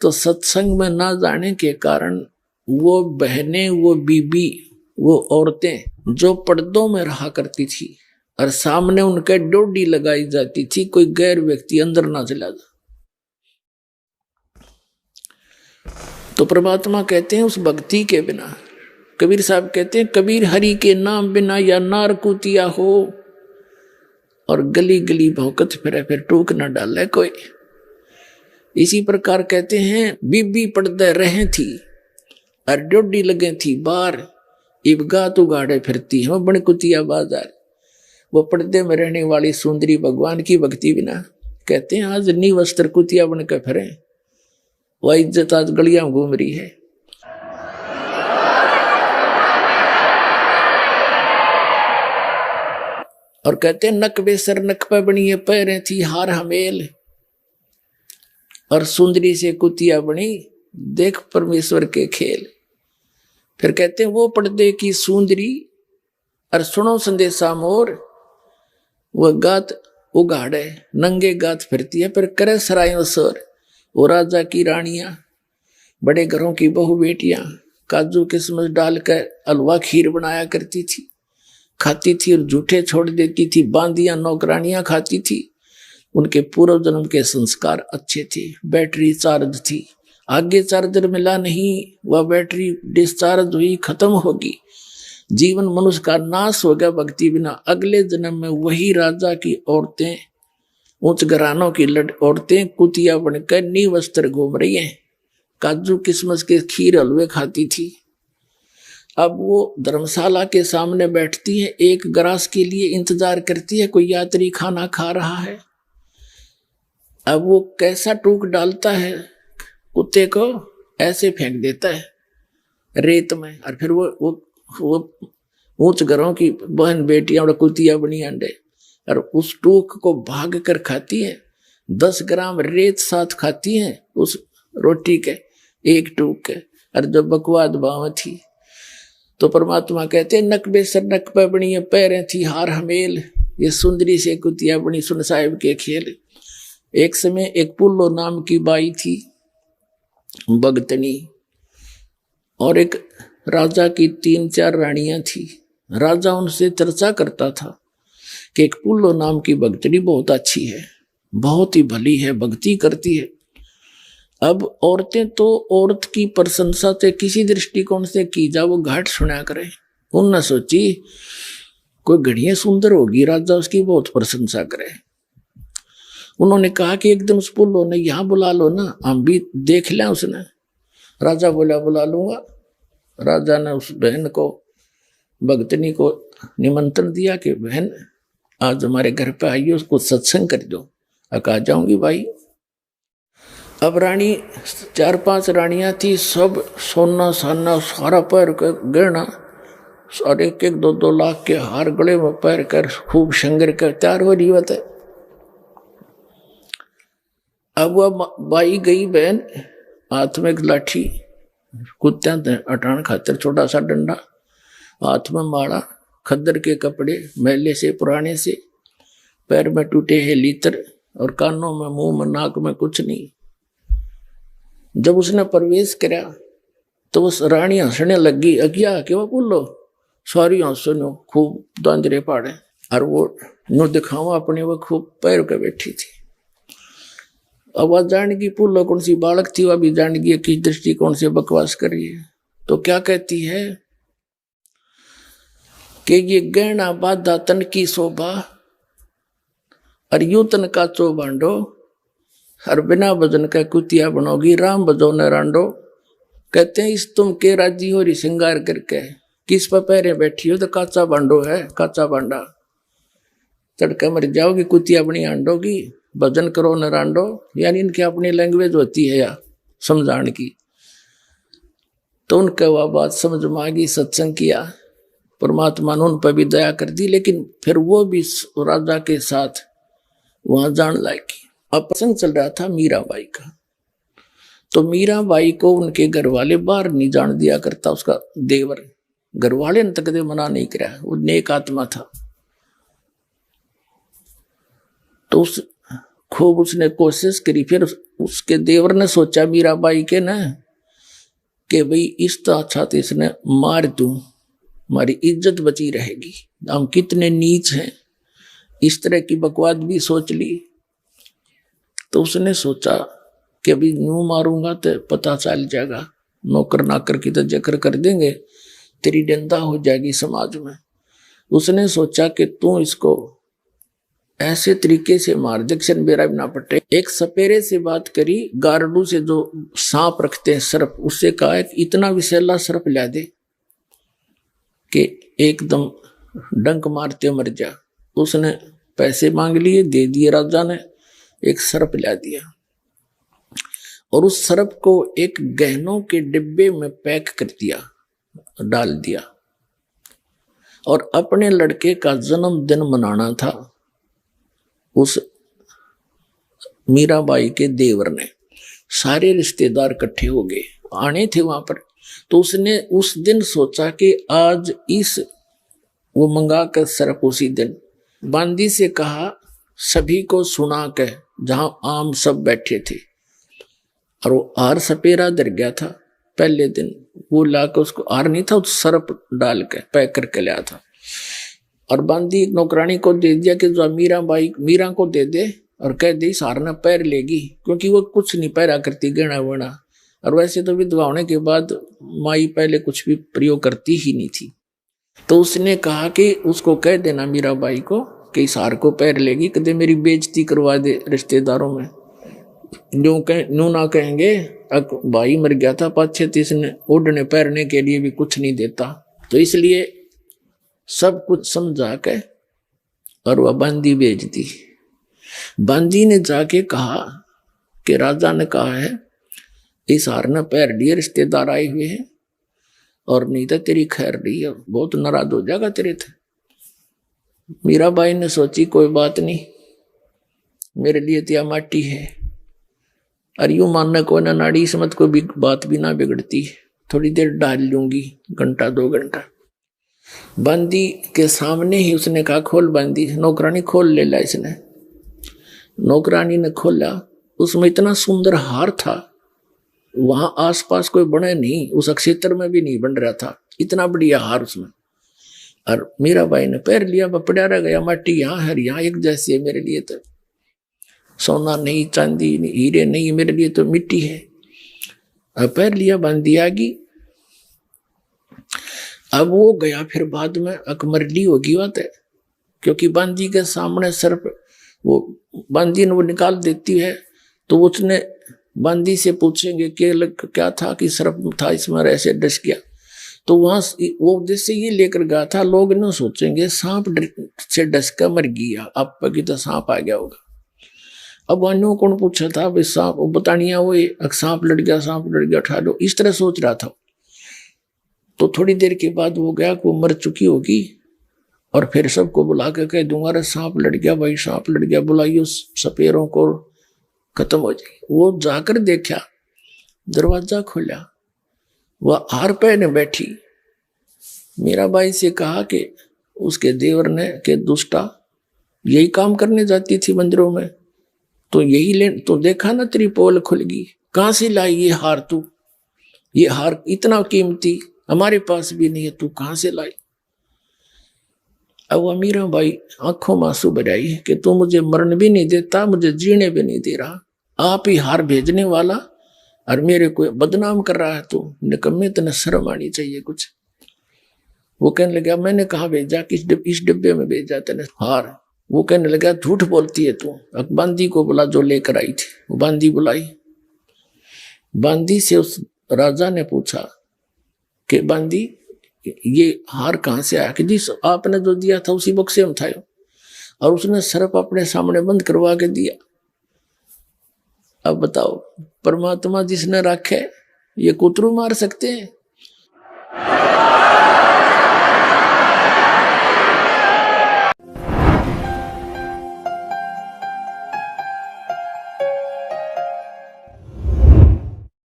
तो सत्संग में ना जाने के कारण वो बहनें, वो बीबी, वो औरतें जो पर्दों में रहा करती थी और सामने उनके डोडी लगाई जाती थी, कोई गैर व्यक्ति अंदर ना चला जा। तो परमात्मा कहते हैं उस भक्ति के बिना, कबीर साहब कहते हैं कबीर हरि के नाम बिना या नार कुतिया हो और गली गली भौकत फिरे, फिर टूक न डाले कोई। इसी प्रकार कहते हैं बीबी पर्दे रहे थी और डोडी लगे थी बार, इब गात उगाड़े फिरती है बण कुतिया बाजार। वो पर्दे में रहने वाली सुंदरी भगवान की भक्ति बिना कहते हैं आज नी वस्त्र कुतिया बन के फिरे, वह इज्जत आज गलियां घूम रही है। और कहते हैं नक बेसर नक पे बनी पैरें थी हार हमेल, और सुंदरी से कुतिया बनी देख परमेश्वर के खेल। फिर कहते हैं वो पर्दे की सुंदरी और सुनो संदेशा मोर, वह गात उगाड़े नंगे गात फिरती है, फिर करे सरायों सर। वो राजा की रानियां, बड़े घरों की बहु बेटियां काजू किस्मत डालकर हलवा खीर बनाया करती थी, खाती थी और झूठे छोड़ देती थी। बांदियां नौकरानियां खाती थी, उनके पूर्व जन्म के संस्कार अच्छे थे। बैटरी चार्ज थी, आगे चार्जर मिला नहीं, वह बैटरी डिस्चार्ज हुई, खत्म होगी। जीवन मनुष्य का नाश हो गया भक्ति बिना। अगले जन्म में वही राजा की औरतें, उच्च घरानों की औरतें कुतिया बनकर नी वस्त्र घूम रही हैं, काजू किस्मस के खीर हलवे खाती थी। अब वो धर्मशाला के सामने बैठती है, एक ग्रास के लिए इंतजार करती है, कोई यात्री खाना खा रहा है। अब वो कैसा टूक डालता है, कुत्ते को ऐसे फेंक देता है रेत में, और फिर वो ऊंच घरों की बहन बेटियां और कुतिया बनी अंडे, और उस टूक को भाग कर खाती है। 10 ग्राम रेत साथ खाती हैं उस रोटी के एक टूक के, और जो बकवाद भाव थी। तो परमात्मा कहते हैं नक बेसर नक पे बनी पैरें थी हार हमेल, ये सुंदरी से कुतिया बनी सुन साहिब के खेल। एक समय एक पुल्लो नाम की बाई थी भगतनी, और एक राजा की 3-4 रानियां थी। राजा उनसे चर्चा करता था कि एक पुल्लो नाम की भगतनी बहुत अच्छी है, बहुत ही भली है, भक्ति करती है। अब औरतें तो औरत की प्रशंसा से किसी दृष्टिकोण से की जा वो घाट सुना करे। उनने सोची कोई घड़ियां सुंदर होगी, राजा उसकी बहुत प्रशंसा करे। उन्होंने कहा कि एक दिन उस पुल्लो ने यहाँ बुला लो ना, हम भी देख लें। उसने राजा बोला बुला लूंगा। राजा ने उस बहन को, भगतनी को निमंत्रण दिया कि बहन आज हमारे घर पे आइए, उसको सत्संग कर दो। आ जाऊंगी भाई। अब रानी 4-5 रानियां थी, सब सोना साना सारा पैर का गहना और 1-1, 2-2 लाख के हार गले में पैर कर खूब शंगर कर तैयार हो रही होता है। अब वह बाई गई बहन, हाथ में एक लाठी, कुत्तियां हटाने खातिर छोटा सा डंडा, हाथ में माला, खद्दर के कपड़े मैले से पुराने से, पैर में टूटे हैं लीतर, और कानों में, मुंह में, नाक में कुछ नहीं। जब उसने प्रवेश किया तो उस रानी हंसने लगी, अज्ञा के वो बोलो सारी हंसनो खूब दांजरे पाड़े, और वो नो दिखावा अपने वो खूब पैर के बैठी थी। अब वह जान की पुल्लो कौन सी बालक थी, वह भी जान गई किस दृष्टिकोण से बकवास कर रही है। तो क्या कहती है कि ये गहना बाधा तन की शोभा, और यूं तन का चो बांडो, और बिना भजन का कुतिया बनोगी, राम भजो न रांडो। कहते हैं इस तुम के राजी हो रही श्रृंगार करके, किस पर पैरे बैठी हो तो काचा बांडो है, काचा बांडा, तड़के मर जाओगी, कुतिया बनी आंडोगी, भजन करो न रांडो। यानी इनकी अपनी लैंग्वेज होती है या समझाने की। तो उनके वह बात समझ में आ गई, सत्संग किया, परमात्मा ने उन पर भी दया कर दी। लेकिन फिर वो भी राजा के साथ वहां जान लायकी। अब प्रसंग चल रहा था मीराबाई का, तो मीराबाई को उनके घर वाले बाहर नहीं जान दिया करता। उसका देवर, घर वाले ने तक दे मना नहीं कराया, वो नेक आत्मा था। तो खूब उसने कोशिश करी, फिर उसके देवर ने सोचा मीराबाई के ना कि भाई इस तो अच्छा तो इसने मार दूं, हमारी इज्जत बची रहेगी, हम कितने नीच हैं। इस तरह की बकवाद भी सोच ली। तो उसने सोचा कि अभी यूं मारूंगा तो पता चल जाएगा, नौकर नाकर की तो जिक्र कर देंगे, तेरी निंदा हो जाएगी समाज में। उसने सोचा कि तू इसको ऐसे तरीके से मार जक्शन बेरा भी ना पटे। एक सपेरे से बात करी, गारडू से जो सांप रखते हैं सर्प, उससे कहा कि इतना विषैला सर्प ला दे कि एकदम डंक मारते मर जा। उसने पैसे मांग लिए, दे दिए राजा ने, एक सर्प ला दिया और उस सर्प को एक गहनों के डिब्बे में पैक कर दिया, डाल दिया। और अपने लड़के का जन्मदिन मनाना था उस मीराबाई के देवर ने, सारे रिश्तेदार इकट्ठे हो गए, आने थे वहां पर। तो उसने उस दिन सोचा कि आज इस वो मंगा कर सर्प उसी दिन बांदी से कहा, सभी को सुना के, जहां आम सब बैठे थे। और वो हार सपेरा डर गया था पहले दिन, वो लाकर उसको हार नहीं था, उस सर्प डाल के पैक करके लाया था। और बांदी नौकरानी को दे दिया कि जो मीरा को दे दे और कह दे इस हार ना पैर लेगी, क्योंकि वो कुछ नहीं पैरा करती गहना वहना। और वैसे तो विधवा होने के बाद माई पहले कुछ भी प्रयोग करती ही नहीं थी। तो उसने कहा कि उसको कह देना मीराबाई को कि इस हार को पैर लेगी, कदे मेरी बेइज्जती करवा दे रिश्तेदारों में। न्यू ना कहेंगे भाई मर गया था, पाछे इसने उड़ने पैरने के लिए भी कुछ नहीं देता। तो इसलिए सब कुछ समझा के और वह बांदी भेज दी। बांदी ने जाके कहा कि राजा ने कहा है इस हार ने पैर लिए, रिश्तेदार आए हुए हैं, और नहीं तो तेरी खैर नहीं है, बहुत नाराज हो जाएगा तेरे थे। मीराबाई ने सोची कोई बात नहीं, मेरे लिए तो माटी है। और यूं मानने को ना नाड़ी इसमत को भी बात भी ना बिगड़ती, थोड़ी देर डाल लूंगी, घंटा 2 घंटा। बांदी के सामने ही उसने कहा खोल बांदी, नौकरानी खोल ले ला। इसने नौकरानी ने खोला, उसमें इतना सुंदर हार था, वहां आसपास कोई बने नहीं, उस क्षेत्र में भी नहीं बन रहा था, इतना बढ़िया हार उसमें। और मीराबाई ने पैर लिया, पड़ा रह गया, माटी यहाँ है यहाँ एक जैसी है, मेरे लिए तो सोना नहीं, चांदी नहीं, हीरे नहीं, मेरे लिए तो मिट्टी है। अब पैर लिया, बांदी आ गई। अब वो गया, फिर बाद में अकमरली होगी बात है, क्योंकि बांदी के सामने सर्प, वो बांदी ने वो निकाल देती है, तो उसने बांदी से पूछेंगे कि क्या था कि सर्प था इसमें ऐसे डस गया। तो वहां वो उद्देश्य ये लेकर गया था, लोग न सोचेंगे सांप से डस कर मर गया, आप की तो सांप आ गया होगा। अब वहां कौन पूछा था भाई सांप, बतानिया वो सांप लड़ गया, सांप लड़ गया, उठा लो, इस तरह सोच रहा था। तो थोड़ी देर के बाद वो गया, वो मर चुकी होगी, और फिर सबको बुला के कह दूंगा अरे सांप लड़ गया भाई, सांप लड़ गया, बुलाइयो सपेरों को, खत्म हो जाए। वो जाकर देखा, दरवाजा खोला, वह हार पहने बैठी। मीराबाई से कहा कि उसके देवर ने के दुष्टा यही काम करने जाती थी मंदिरों में, तो यही ले, तो देखा ना तेरी पोल खुल गई, कहां से लाई ये हार तू, ये हार इतना कीमती हमारे पास भी नहीं है, तू कहां से लाई। अब वह मीराबाई आंखों में आंसू बहाई कि तू मुझे मरण भी नहीं देता, मुझे जीने भी नहीं दे रहा, आप ही हार भेजने वाला और मेरे को बदनाम कर रहा है, तू निकम्मे, तने शर्म आनी चाहिए कुछ। वो कहने लगा मैंने कहा भेजा, किस इस डिब्बे में भेजा तेने हार। वो कहने लगा झूठ बोलती है तू, बांदी को बुला जो लेकर आई थी। वो बांदी बुलाई, बांदी से उस राजा ने पूछा कि बांदी ये हार कहां से आया, कि जिस आपने जो दिया था उसी बक्से में था, और उसने सर्प अपने सामने बंद करवा के दिया। अब बताओ, परमात्मा जिसने रखे ये कुतरू मार सकते हैं?